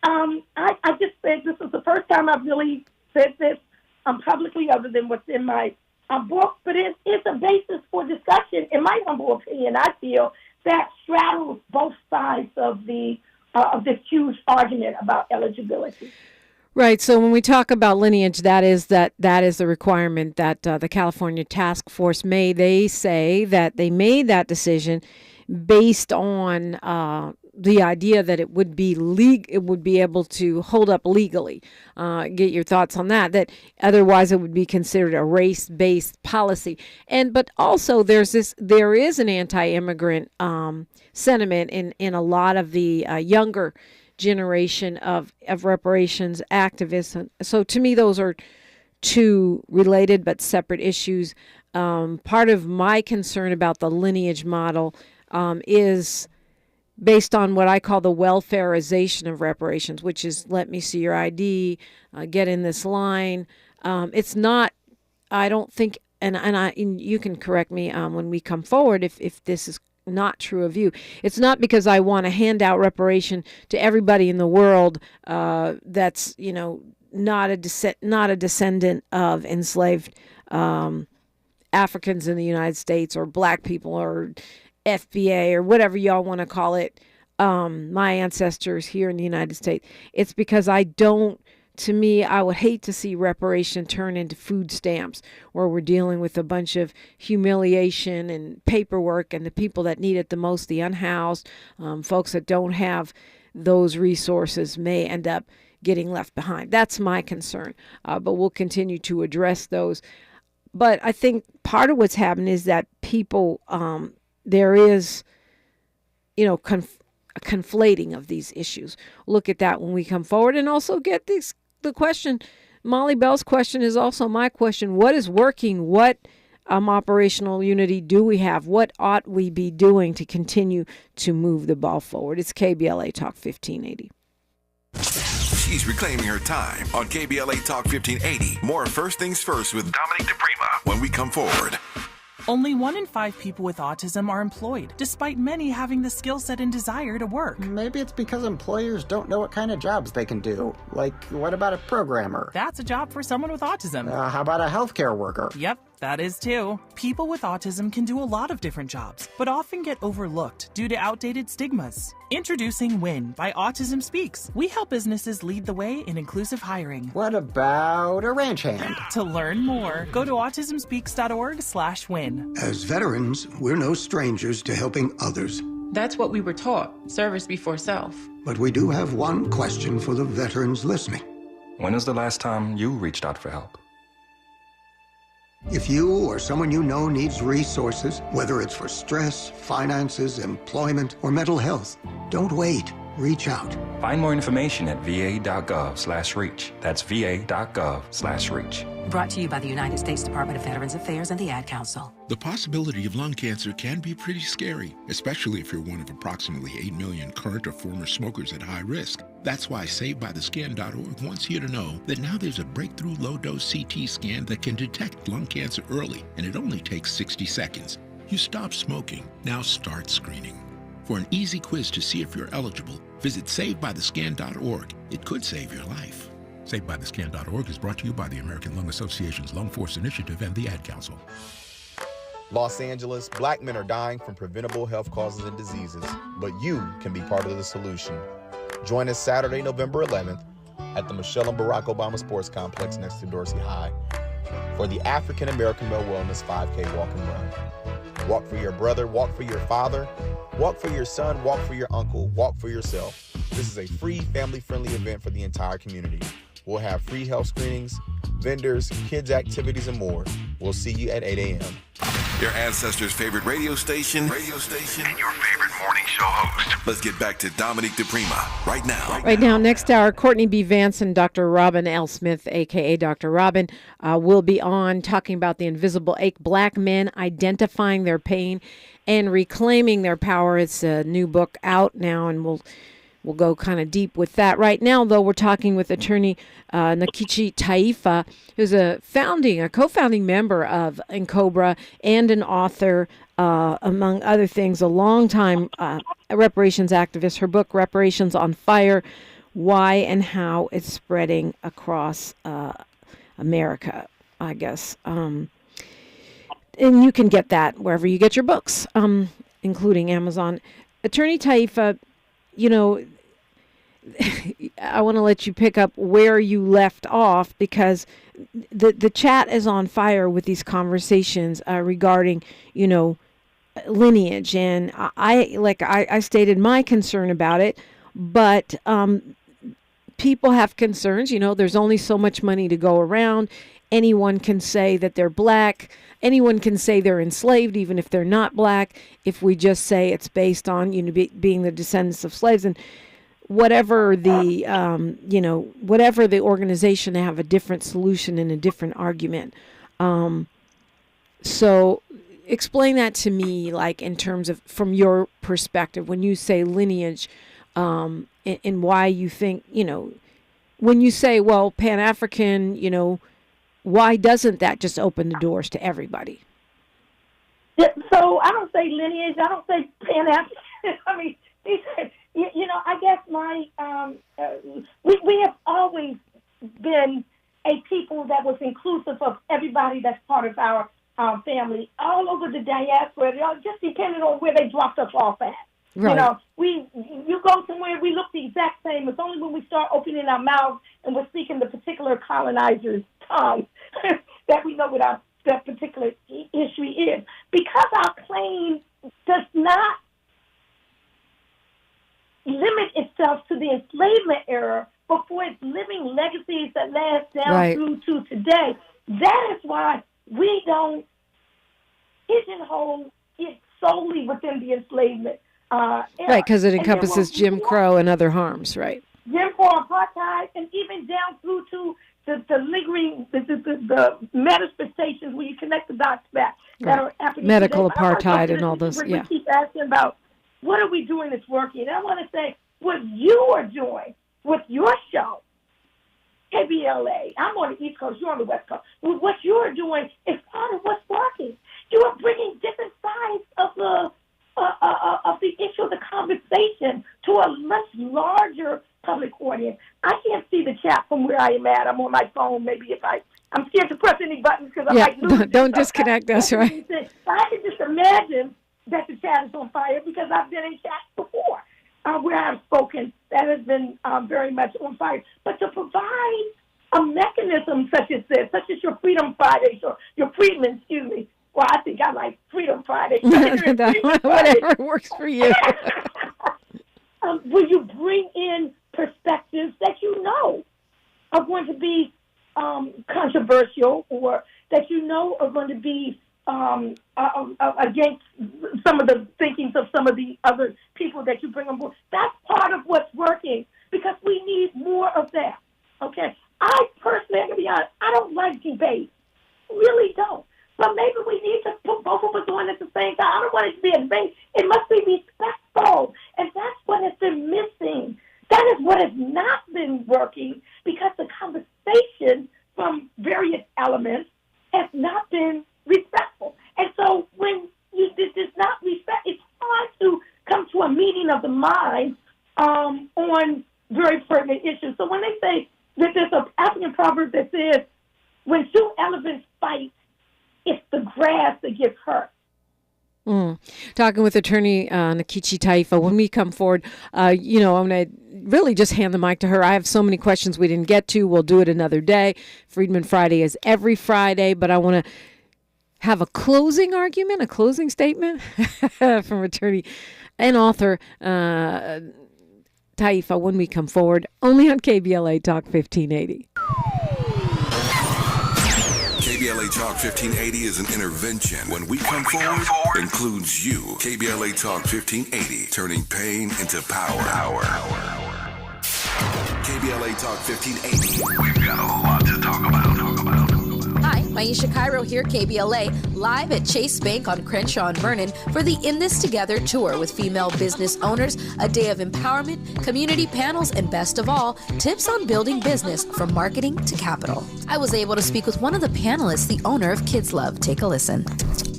I just said this is the first time I've really said this publicly other than what's in my book, but it's a basis for discussion, in my humble opinion, I feel, that straddles both sides of the of this huge argument about eligibility. Right. So when we talk about lineage, that is the requirement that the California Task Force made. They say that they made that decision based on the idea that it would be it would be able to hold up legally. Get your thoughts on that. That otherwise it would be considered a race-based policy. But also there is an anti-immigrant sentiment in a lot of the younger generation of reparations activists. So to me, those are two related but separate issues. Part of my concern about the lineage model is based on what I call the welfareization of reparations, which is let me see your ID, get in this line. It's not, I don't think, and you can correct me when we come forward if this is not true of you. It's not because I want to hand out reparation to everybody in the world that's not a descendant of enslaved Africans in the United States or black people or FBA or whatever y'all want to call it, my ancestors here in the United States. It's because I would hate to see reparation turn into food stamps where we're dealing with a bunch of humiliation and paperwork, and the people that need it the most, the unhoused, folks that don't have those resources may end up getting left behind. That's my concern, but we'll continue to address those. But I think part of what's happened is that people, there is, a conflating of these issues. Look at that when we come forward, and also get the question. Molly Bell's question is also my question. What is working? What operational unity do we have? What ought we be doing to continue to move the ball forward? It's KBLA Talk 1580. She's reclaiming her time on KBLA Talk 1580. More First Things First with Dominique DePrima when we come forward. Only 1 in 5 people with autism are employed, despite many having the skill set and desire to work. Maybe it's because employers don't know what kind of jobs they can do. Like, what about a programmer? That's a job for someone with autism. How about a healthcare worker? Yep, That is too. People with autism can do a lot of different jobs, but often get overlooked due to outdated stigmas. Introducing WIN by Autism Speaks. We help businesses lead the way in inclusive hiring. What about a ranch hand? To learn more, go to autismspeaks.org/win. As veterans, we're no strangers to helping others. That's what we were taught, service before self. But we do have one question for the veterans listening. When was the last time you reached out for help? If you or someone you know needs resources, whether it's for stress, finances, employment, or mental health, don't wait. Reach out. Find more information at va.gov/reach. That's va.gov/reach. Brought to you by the United States Department of Veterans Affairs and the Ad Council. The possibility of lung cancer can be pretty scary, especially if you're one of approximately 8 million current or former smokers at high risk. That's why SaveByTheScan.org wants you to know that now there's a breakthrough low-dose CT scan that can detect lung cancer early, and it only takes 60 seconds. You stop smoking, now start screening. For an easy quiz to see if you're eligible, visit SaveByTheScan.org. It could save your life. SaveByTheScan.org is brought to you by the American Lung Association's Lung Force Initiative and the Ad Council. Los Angeles, black men are dying from preventable health causes and diseases, but you can be part of the solution. Join us Saturday, November 11th at the Michelle and Barack Obama Sports Complex next to Dorsey High for the African American Male Wellness 5K Walk and Run. Walk for your brother, walk for your father, walk for your son, walk for your uncle, walk for yourself. This is a free, family-friendly event for the entire community. We'll have free health screenings, vendors, kids' activities, and more. We'll see you at 8 a.m. Your ancestors' favorite radio station, and your favorite morning show host. Let's get back to Dominique DePrima right now. Right now, next hour, Courtney B. Vance and Dr. Robin L. Smith, a.k.a. Dr. Robin, will be on talking about the invisible ache, black men identifying their pain and reclaiming their power. It's a new book out now, and we'll go kind of deep with that. Right now, though, we're talking with attorney Nkechi Taifa, who's a co-founding member of NCOBRA and an author, among other things, a longtime reparations activist. Her book, Reparations on Fire, Why and How It's Spreading Across America, I guess. And you can get that wherever you get your books, including Amazon. Attorney Taifa, you know, I want to let you pick up where you left off, because the chat is on fire with these conversations regarding, you know, lineage. And I stated my concern about it, but people have concerns. You know, there's only so much money to go around. Anyone can say that they're black. Anyone can say they're enslaved, even if they're not black, if we just say it's based on, you know, being the descendants of slaves. And whatever the, whatever the organization, they have a different solution and a different argument. So explain that to me, like in terms of, from your perspective, when you say lineage, and why you think, you know, when you say, well, Pan-African, you know, why doesn't that just open the doors to everybody? So I don't say lineage. I don't say Pan-African. I mean, you know, I guess we have always been a people that was inclusive of everybody that's part of our family, all over the diaspora, just depending on where they dropped us off at. Right. You know, you go somewhere, we look the exact same. It's only when we start opening our mouths and we're speaking the particular colonizer's tongue that we know what that particular history is. Because our claim does not limit itself to the enslavement era, but for its living legacies that last down through to today. That is why we don't pigeonhole it solely within the enslavement era. Right, because it encompasses Jim Crow and other harms, right? Jim Crow, apartheid, and even down through to the lingering, the manifestations where you connect the dots back that are happening. Medical apartheid and all those, We keep asking about, what are we doing that's working? And I want to say, what you are doing with your show, KBLA, I'm on the East Coast, you're on the West Coast. What you are doing is part of what's working. You are bringing different sides of the issue of the conversation to a much larger public audience. I can't see the chat from where I am at. I'm on my phone. Maybe if I I'm scared to press any buttons because I'm Yeah, like, losing don't disconnect us, right? I can just imagine that the chat is on fire because I've been in chats before where I've spoken that has been very much on fire. But to provide a mechanism such as this, such as your Freedom Fridays or your Freedmen, excuse me. Well, I think I like Freedom Fridays. Whatever works for you. Will you bring in perspectives that you know are going to be controversial or that you know are going to be against some of the thinkings of some of the other people that you bring on board? That's part of what's working because we need more of that, okay? I personally, I'm going to be honest, I don't like debate. Really don't. But maybe we need to put both of us on at the same time. I don't want it to be a debate. It must be respectful. And that's what has been missing. That is what has not been working because the conversation from various elements has not been respectful. And so when this is not respect, it's hard to come to a meeting of the mind on very pertinent issues. So when they say that there's an African proverb that says, when two elephants fight, it's the grass that gets hurt. Talking with attorney Nkechi Taifa. When we come forward, I'm going to really just hand the mic to her. I have so many questions we didn't get to. We'll do it another day. Freedmen Friday is every Friday, but I want to have a closing argument, a closing statement from attorney and author Taifa when we come forward, only on KBLA Talk 1580. KBLA Talk 1580 is an intervention. When we come forward, includes you. KBLA Talk 1580, turning pain into power. KBLA Talk 1580. We've got a lot to talk about. Hi, Maisha Cairo here, KBLA, live at Chase Bank on Crenshaw and Vernon for the In This Together tour with female business owners, a day of empowerment, community panels, and best of all, tips on building business from marketing to capital. I was able to speak with one of the panelists, the owner of Kids Love. Take a listen.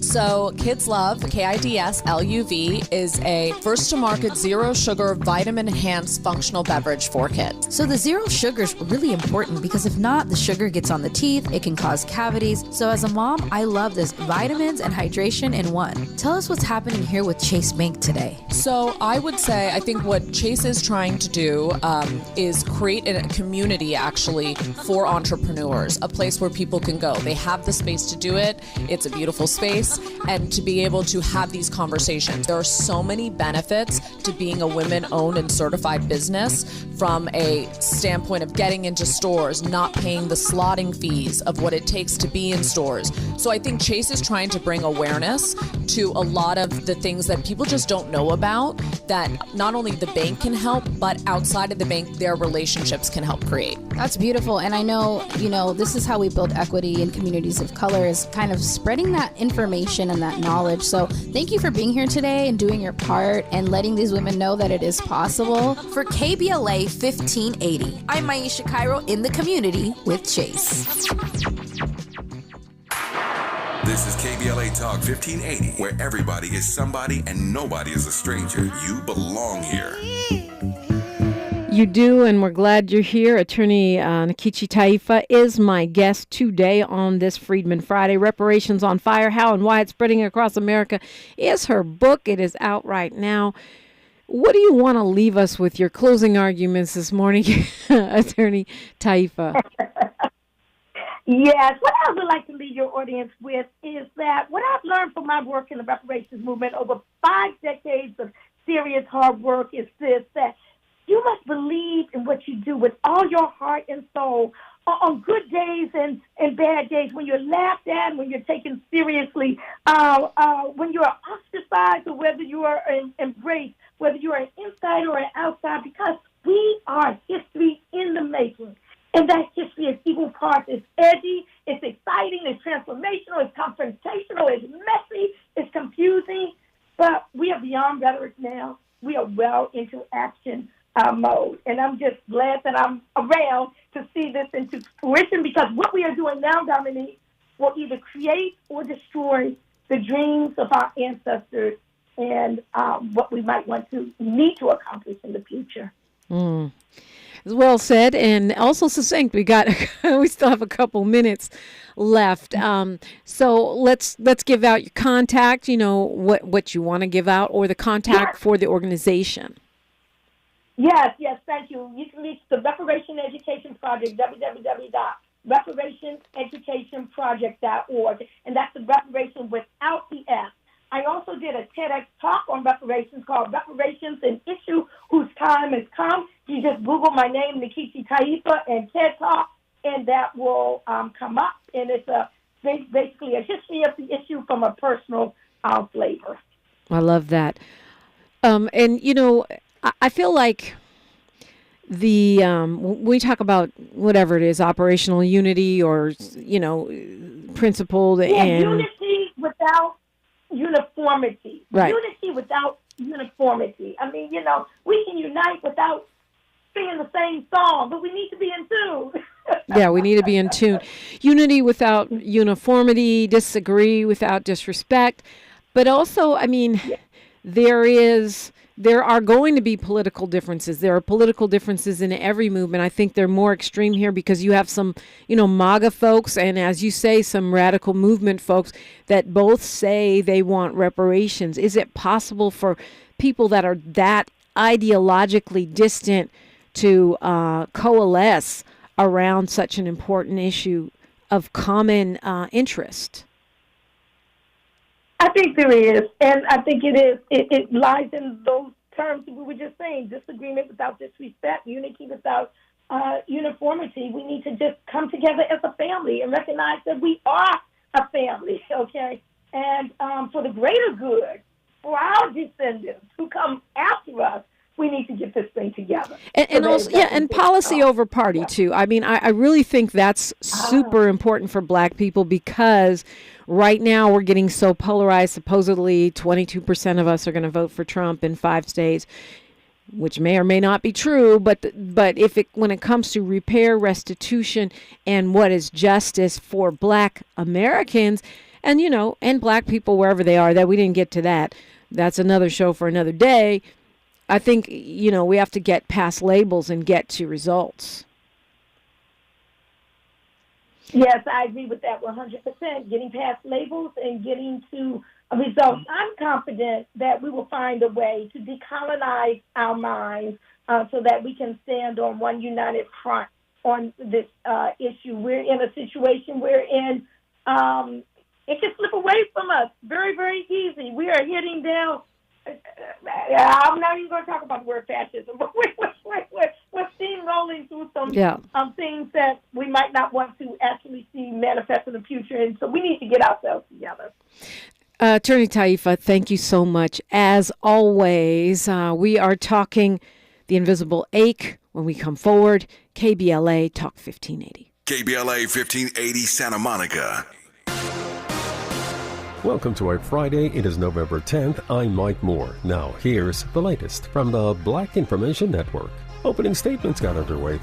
So Kids Love, KIDSLUV, is a first-to-market zero-sugar, vitamin-enhanced functional beverage for kids. So the zero sugar is really important because if not, the sugar gets on the teeth, it can cause cavities. So as a mom, I love this vitamins and hydration in one. Tell us what's happening here with Chase Bank today. So I would say, I think what Chase is trying to do is create a community actually for entrepreneurs, a place where people can go. They have the space to do it. It's a beautiful space. And to be able to have these conversations. There are so many benefits to being a women-owned and certified business from a standpoint of getting into stores, not paying the slotting fees of what it takes to be in stores. So I think Chase is trying to bring awareness to a lot of the things that people just don't know about, that not only the bank can help, but outside of the bank, their relationships can help create. That's beautiful. And I know, this is how we build equity in communities of color, is kind of spreading that information and that knowledge. So thank you for being here today and doing your part and letting these women know that it is possible. For KBLA 1580, I'm Maisha Cairo in the community with Chase. This is KBLA Talk 1580, where everybody is somebody and nobody is a stranger. You belong here. You do, and we're glad you're here. Attorney Nkechi Taifa is my guest today on this Freedmen Friday. Reparations on Fire, How and Why It's Spreading Across America is her book. It is out right now. What do you want to leave us with your closing arguments this morning, Attorney Taifa? Yes, what I would like to leave your audience with is that what I've learned from my work in the reparations movement over 5 decades of serious hard work is this, that you must believe in what you do with all your heart and soul on good days and bad days, when you're laughed at, when you're taken seriously, when you are ostracized or whether you are embraced, whether you are an inside or an outside, because we are history in the making. And that history is equal parts. It's edgy, it's exciting, it's transformational, it's confrontational, it's messy, it's confusing. But we are beyond rhetoric now. We are well into action mode. And I'm just glad that I'm around to see this into fruition, because what we are doing now, Dominique, will either create or destroy the dreams of our ancestors and what we might need to accomplish in the future. Well said, and also succinct. We still have a couple minutes left. So let's give out your contact. What you want to give out, or the contact for the organization. Yes, thank you. You can reach the Reparation Education Project, www.reparationeducationproject.org, and that's the reparation without the S. I also did a TEDx talk on reparations called Reparations, an Issue Whose Time Has Come. You just Google my name, Nkechi Taifa, and TED Talk, and that will come up. And it's basically a history of the issue from a personal flavor. I love that. And, I feel like when we talk about whatever it is, operational unity or, principled and... unity without uniformity. Right. Unity without uniformity. I mean, we can unite without singing the same song, but we need to be in tune. Yeah, we need to be in tune. Unity without uniformity, disagree without disrespect. But also, I mean, there are going to be political differences. There are political differences in every movement. I think they're more extreme here because you have some, MAGA folks and, as you say, some radical movement folks that both say they want reparations. Is it possible for people that are that ideologically distant to coalesce around such an important issue of common interest? I think there is, and I think it is. It lies in those terms we were just saying: disagreement without disrespect, unity without uniformity. We need to just come together as a family and recognize that we are a family, okay? And for the greater good, for our descendants who come after us, we need to get this thing together. And also, and policy over party, too. I mean, I really think that's super important for Black people because right now we're getting so polarized. Supposedly 22% of us are going to vote for Trump in 5 states, which may or may not be true. But when it comes to repair, restitution, and what is justice for Black Americans, and, and Black people wherever they are, that we didn't get to that. That's another show for another day. I think, we have to get past labels and get to results. Yes, I agree with that 100%. Getting past labels and getting to results. I'm confident that we will find a way to decolonize our minds so that we can stand on one united front on this issue. We're in a situation wherein it can slip away from us very, very easy. We are hitting down. I'm not even going to talk about the word fascism, but we're steamrolling through some things that we might not want to actually see manifest in the future, and so we need to get ourselves together. Attorney Taifa, thank you so much. As always, we are talking the invisible ache when we come forward. KBLA Talk 1580. KBLA 1580 Santa Monica. Welcome to our Friday. It is November 10th. I'm Mike Moore. Now, here's the latest from the Black Information Network. Opening statements got underway